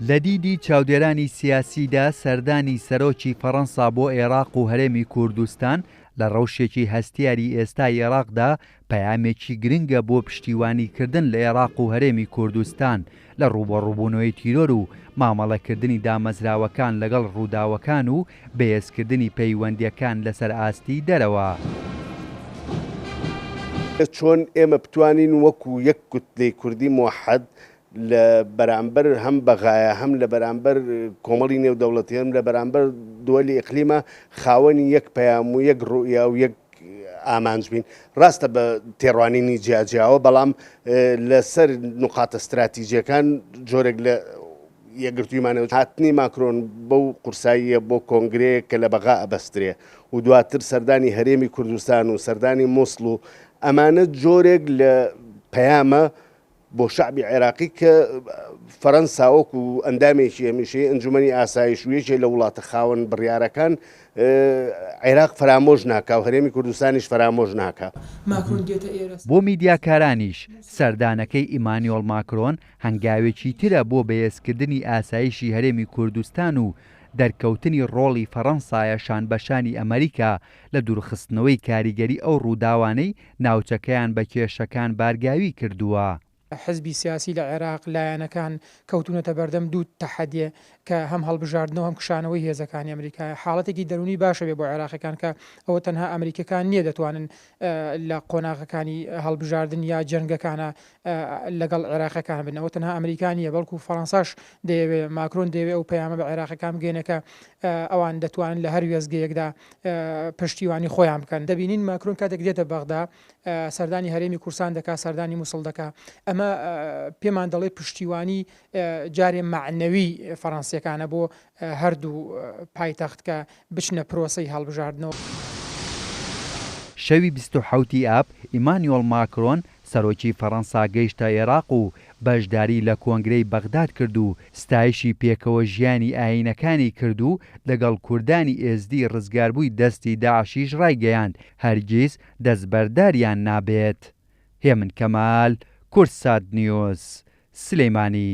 لە دیدی چاودێرانی سیاسیدا سەردانی سەرۆکی فەڕەنسا بۆ عێراق و هەرێمی کوردستان لە ڕەوشێکی هەستیاری ئێستای عێراقدا پەیامێکی گرنگە بۆ پشتیوانیکردن لە عێراق و هەرێمی کوردستان لە ڕوبەڕووبوونەوەی تیرۆر و مامەڵەکردنی دامەزراوەکان لەگەڵ ڕووداوەکان و بەهێزکردنی پەیوەندیەکان لەسەر ئاستی دەرەوە. چۆن ئێمە بتوانین وەکو یەک کوتلەی کوردی موحەد لە بەرامبەر هەم بەغایە هەم لە بەرامبەر کۆمەڵی نێودەوڵەتی هەم لە بەرامبەر دۆلی ئیقلیمە خاوەنی یەک پەیام و یەک ڕوئیا و یەک ئامانج بین. ڕاستە بە تێڕوانینی جیاجیاوە بەڵام لەسەر نقاتە استراتیژیەکان جۆرێک لە یەکگرتوویمانەوە هاتنی ماکرۆن بەو قورساییە بۆ کۆنگرەیە کە لە بەغا ئەبەسترێ و دواتر سەردانی هەرێمی کوردستان و سەردانی مووسڵ و ئەمانە جۆرێک لە پەیامە بۆ شعبی عێراقی کە فەڕەنسا وەکو ئەندامێکی هەمیشەیی ئەنجومەنی ئاسایش و یەکێک لە وڵاتە خاوەن بڕیارەکان عێراق فرامۆژ ناکا و هەرێمی کوردستانیش فرامۆژ ناکا. بۆ میدیاکارانیش سەردانەکەی ئیمانوێل ماکرۆن هەنگاوێکی ترە بۆ بەهێزکردنی ئاسایشی هەرێمی کوردستان و دەرکەوتنی ڕۆڵی فەڕەنسایە شانبەشانی ئەمریکا لە دوورخستنەوەی کاریگەری ئەو ڕووداوانەی ناوچەکەیان بە کێشەکان بارگاوی کردووە. حزبی سیاسی لە عێراق لایەنەکان کەوتونەتە بەردەم دوو تەحەدیە کە هەم هەڵبژاردنەوە هەم کشانەوەی هێزەکانی ئەمریکای حاڵەتێکی دەرونی باشە بێ بۆ عێراقەکان کە ئەوە تەنها ئەمریکەکان نییە دەتوانن لە قۆناغەکانی هەڵبژاردن یا جەنگەکانە لەگەڵ عێراقەکان بن. ئەوە تەنها ئەمریکانیە بەڵکو فەڕەنساش دەیەوێ ماکرۆن دەوێت ئەو پەیامە بە عێراقەکان بگەێنەکە ئەوان دەتوانن لە هەر وێزگەیەکدا پشتیوانی خۆیان بکەن. دەبینین ماکرۆن کاتێک دێتە بەغدا سەردانی هەرێمی کوردستان دەکا سەردانی مووسڵ دەکا ئەمە پێمان دەڵێ پشتیوانی جارێ معنەوی فەڕەنسیەکانە بۆ هەردوو پایتەخت کە بچنە پرۆسەی هەڵبژاردنەوە. شەوی 27 ئاب ئیمانوێل ماکرۆن سەرۆکی فەڕەنسا گەیشتە عێراق و بەشداری لە کۆنگرەی بەغداد کرد و ستایشی پێکەوە ژیانی ئاینەکانی کرد و لەگەڵ کوردانی ئێزدی ڕزگاربووی دەستی داعشیش ڕایگەیاند هەرگیز دەستبەرداریان نابێت. هێمن کەمال، کورسات نیوز، سلەیمانی.